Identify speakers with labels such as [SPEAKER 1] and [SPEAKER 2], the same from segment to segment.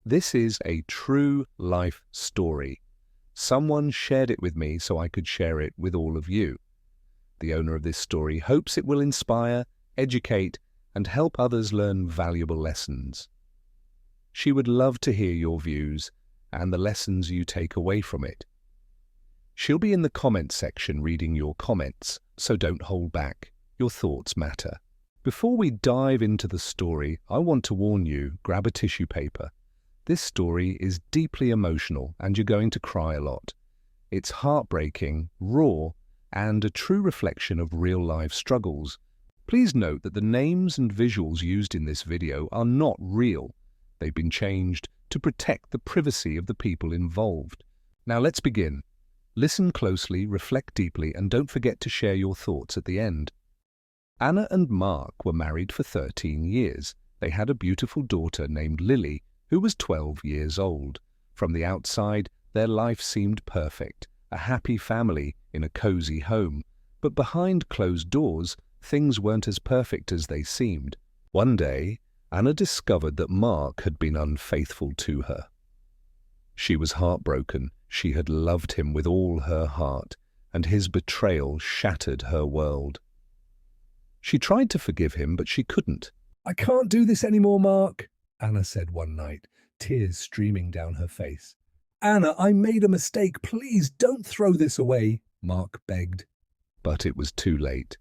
[SPEAKER 1] This is a true life story. Someone shared it with me so I could share it with all of you. The owner of this story hopes it will inspire, educate, and help others learn valuable lessons. She would love to hear your views and the lessons you take away from it. She'll be in the comments section reading your comments, so don't hold back. Your thoughts matter. Before we dive into the story, I want to warn you, grab a tissue paper. This story is deeply emotional and you're going to cry a lot. It's heartbreaking, raw, and a true reflection of real-life struggles. Please note that the names and visuals used in this video are not real. They've been changed to protect the privacy of the people involved. Now let's begin. Listen closely, reflect deeply, and don't forget to share your thoughts at the end. Anna and Mark were married for 13 years. They had a beautiful daughter named Lily, who was 12 years old. From the outside, their life seemed perfect, a happy family in a cozy home. But behind closed doors, things weren't as perfect as they seemed. One day, Anna discovered that Mark had been unfaithful to her. She was heartbroken. She had loved him with all her heart, and his betrayal shattered her world. She tried to forgive him, but she couldn't.
[SPEAKER 2] "I can't do this anymore, Mark," Anna said one night, tears streaming down her face. "Anna, I made a mistake. Please don't throw this away," Mark begged.
[SPEAKER 1] But it was too late.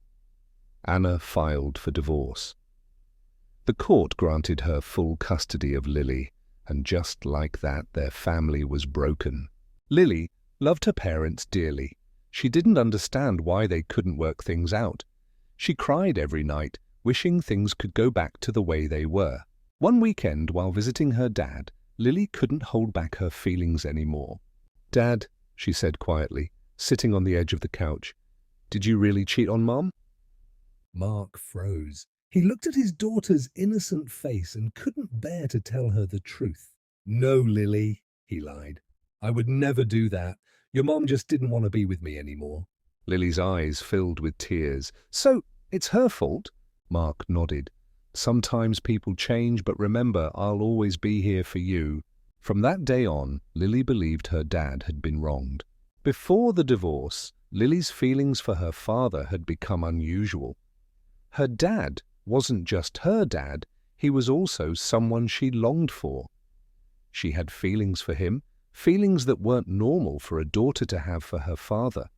[SPEAKER 1] Anna filed for divorce. The court granted her full custody of Lily, and just like that, their family was broken. Lily loved her parents dearly. She didn't understand why they couldn't work things out. She cried every night, wishing things could go back to the way they were. One weekend, while visiting her dad, Lily couldn't hold back her feelings anymore. "Dad," she said quietly, sitting on the edge of the couch, "did you really cheat on Mom?"
[SPEAKER 2] Mark froze. He looked at his daughter's innocent face and couldn't bear to tell her the truth. "No, Lily," he lied. "I would never do that. Your mom just didn't want to be with me anymore."
[SPEAKER 1] Lily's eyes filled with tears. "So, it's her fault?" Mark nodded. "Sometimes people change, but remember, I'll always be here for you." From that day on, Lily believed her dad had been wronged. Before the divorce, Lily's feelings for her father had become unusual. Her dad wasn't just her dad, he was also someone she longed for. She had feelings for him, feelings that weren't normal for a daughter to have for her father.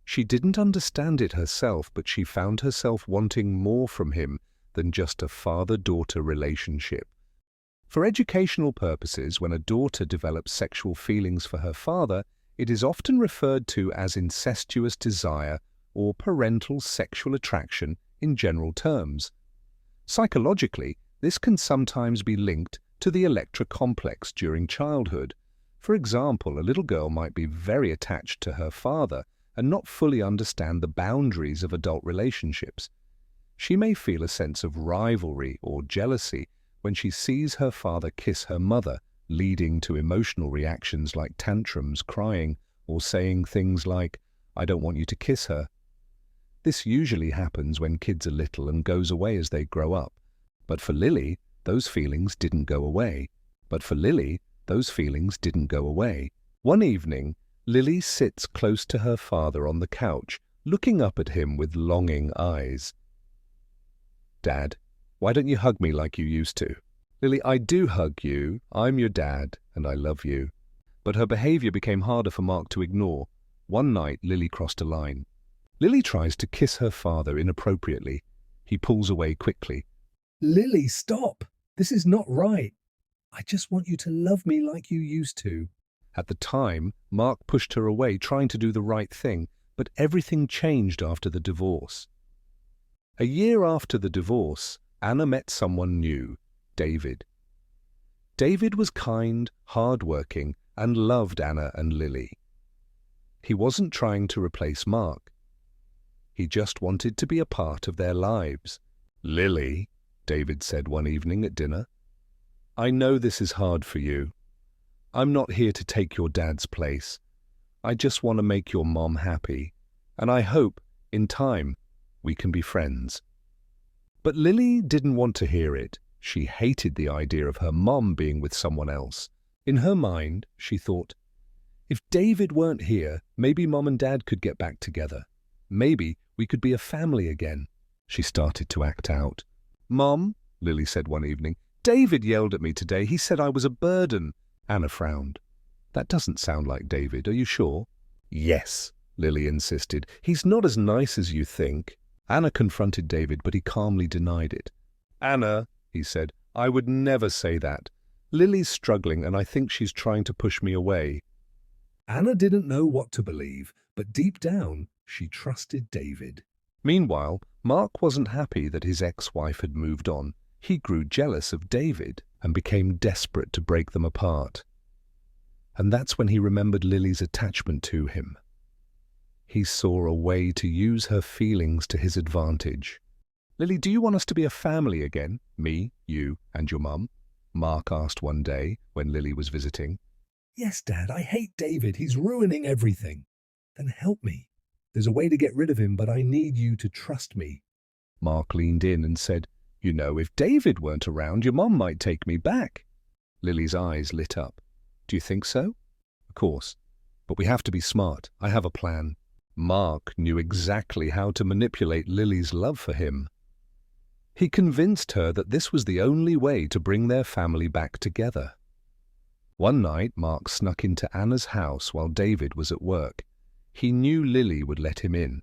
[SPEAKER 1] She didn't understand it herself, but she found herself wanting more from him than just a father-daughter relationship. For educational purposes, when a daughter develops sexual feelings for her father, it is often referred to as incestuous desire or parental sexual attraction in general terms. Psychologically, this can sometimes be linked to the Electra Complex during childhood. For example, a little girl might be very attached to her father and not fully understand the boundaries of adult relationships. She may feel a sense of rivalry or jealousy when she sees her father kiss her mother, leading to emotional reactions like tantrums, crying, or saying things like, "I don't want you to kiss her." This usually happens when kids are little and goes away as they grow up. But for Lily, those feelings didn't go away. One evening, Lily sits close to her father on the couch, looking up at him with longing eyes. "Dad, why don't you hug me like you used to?" "Lily, I do hug you. I'm your dad, and I love you." But her behavior became harder for Mark to ignore. One night, Lily crossed a line. Lily tries to kiss her father inappropriately. He pulls away quickly.
[SPEAKER 2] "Lily, stop! This is not right. I just want you to love me like you used to."
[SPEAKER 1] At the time, Mark pushed her away, trying to do the right thing, but everything changed after the divorce. A year after the divorce, Anna met someone new, David. David was kind, hard-working, and loved Anna and Lily. He wasn't trying to replace Mark. He just wanted to be a part of their lives. "Lily," David said one evening at dinner, "I know this is hard for you. I'm not here to take your dad's place. I just want to make your mom happy, and I hope, in time, we can be friends." But Lily didn't want to hear it. She hated the idea of her mom being with someone else. In her mind, she thought, if David weren't here, maybe Mom and Dad could get back together. Maybe we could be a family again. She started to act out. Mom, Lily said one evening, David yelled at me today. He said I was a burden. Anna frowned. That doesn't sound like David, are you sure? Yes, Lily insisted. He's not as nice as you think. Anna confronted David, but he calmly denied it. Anna, he said, I would never say that. Lily's struggling and I think she's trying to push me away.
[SPEAKER 2] Anna didn't know what to believe, but deep down, she trusted David.
[SPEAKER 1] Meanwhile, Mark wasn't happy that his ex-wife had moved on. He grew jealous of David and became desperate to break them apart. And that's when he remembered Lily's attachment to him. He saw a way to use her feelings to his advantage. Lily, do you want us to be a family again? Me, you, and your mum? Mark asked one day when Lily was visiting.
[SPEAKER 2] Yes, Dad, I hate David. He's ruining everything. Then help me. There's a way to get rid of him, but I need you to trust me.
[SPEAKER 1] Mark leaned in and said, You know, if David weren't around, your mum might take me back. Lily's eyes lit up. Do you think so? Of course. But we have to be smart. I have a plan. Mark knew exactly how to manipulate Lily's love for him. He convinced her that this was the only way to bring their family back together. One night, Mark snuck into Anna's house while David was at work. He knew Lily would let him in.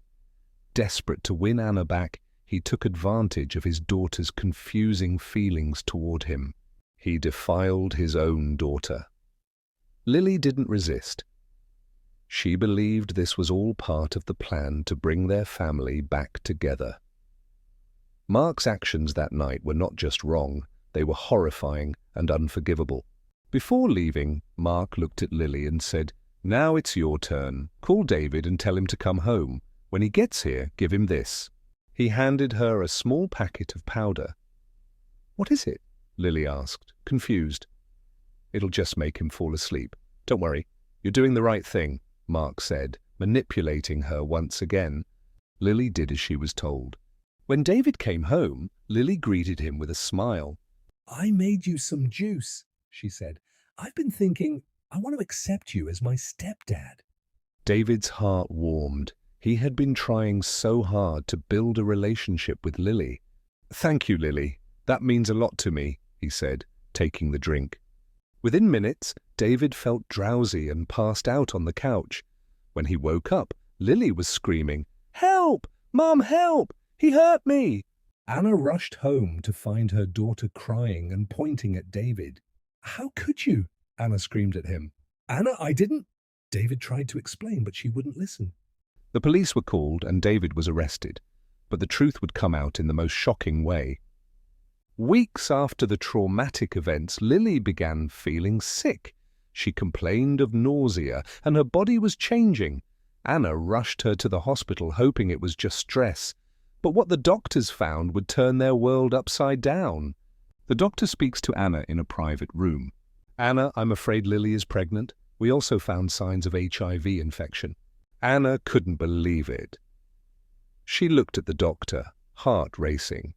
[SPEAKER 1] Desperate to win Anna back, he took advantage of his daughter's confusing feelings toward him. He defiled his own daughter. Lily didn't resist. She believed this was all part of the plan to bring their family back together. Mark's actions that night were not just wrong, they were horrifying and unforgivable. Before leaving, Mark looked at Lily and said, Now it's your turn. Call David and tell him to come home. When he gets here, give him this. He handed her a small packet of powder. What is it? Lily asked, confused. It'll just make him fall asleep. Don't worry, you're doing the right thing, Mark said, manipulating her once again. Lily did as she was told. When David came home, Lily greeted him with a smile.
[SPEAKER 2] I made you some juice, she said. I've been thinking, I want to accept you as my stepdad.
[SPEAKER 1] David's heart warmed. He had been trying so hard to build a relationship with Lily. Thank you, Lily. That means a lot to me, he said, taking the drink. Within minutes, David felt drowsy and passed out on the couch. When he woke up, Lily was screaming, Help! Mom, help! He hurt me!
[SPEAKER 2] Anna rushed home to find her daughter crying and pointing at David. How could you? Anna screamed at him. Anna, I didn't. David tried to explain, but she wouldn't listen.
[SPEAKER 1] The police were called and David was arrested, but the truth would come out in the most shocking way. Weeks after the traumatic events, Lily began feeling sick. She complained of nausea and her body was changing. Anna rushed her to the hospital hoping it was just stress, but what the doctors found would turn their world upside down. The doctor speaks to Anna in a private room. Anna, I'm afraid Lily is pregnant. We also found signs of HIV infection. Anna couldn't believe it. She looked at the doctor, heart racing.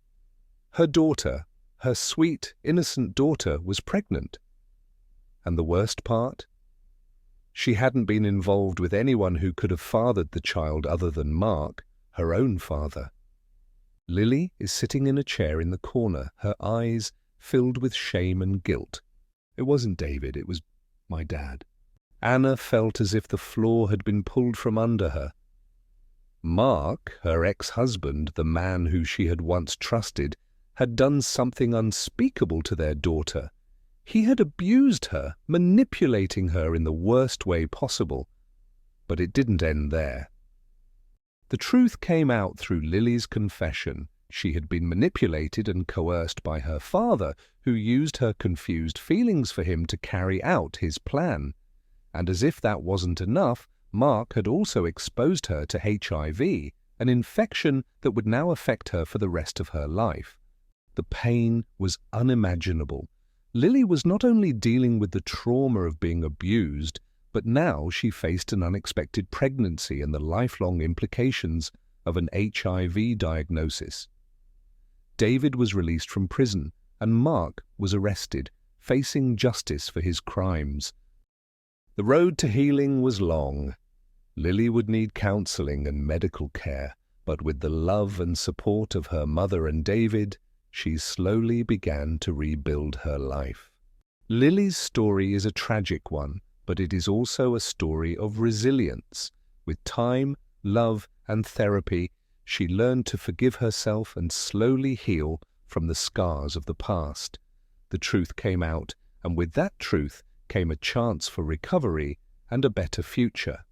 [SPEAKER 1] Her daughter, her sweet, innocent daughter, was pregnant. And the worst part? She hadn't been involved with anyone who could have fathered the child other than Mark, her own father. Lily is sitting in a chair in the corner, her eyes filled with shame and guilt. It wasn't David, it was my dad. Anna felt as if the floor had been pulled from under her. Mark, her ex-husband, the man who she had once trusted, had done something unspeakable to their daughter. He had abused her, manipulating her in the worst way possible. But it didn't end there. The truth came out through Lily's confession. She had been manipulated and coerced by her father, who used her confused feelings for him to carry out his plan. And as if that wasn't enough, Mark had also exposed her to HIV, an infection that would now affect her for the rest of her life. The pain was unimaginable. Lily was not only dealing with the trauma of being abused, but now she faced an unexpected pregnancy and the lifelong implications of an HIV diagnosis. David was released from prison, and Mark was arrested, facing justice for his crimes. The road to healing was long. Lily would need counseling and medical care, but with the love and support of her mother and David, she slowly began to rebuild her life. Lily's story is a tragic one, but it is also a story of resilience. With time, love, and therapy, she learned to forgive herself and slowly heal from the scars of the past. The truth came out, and with that truth came a chance for recovery and a better future.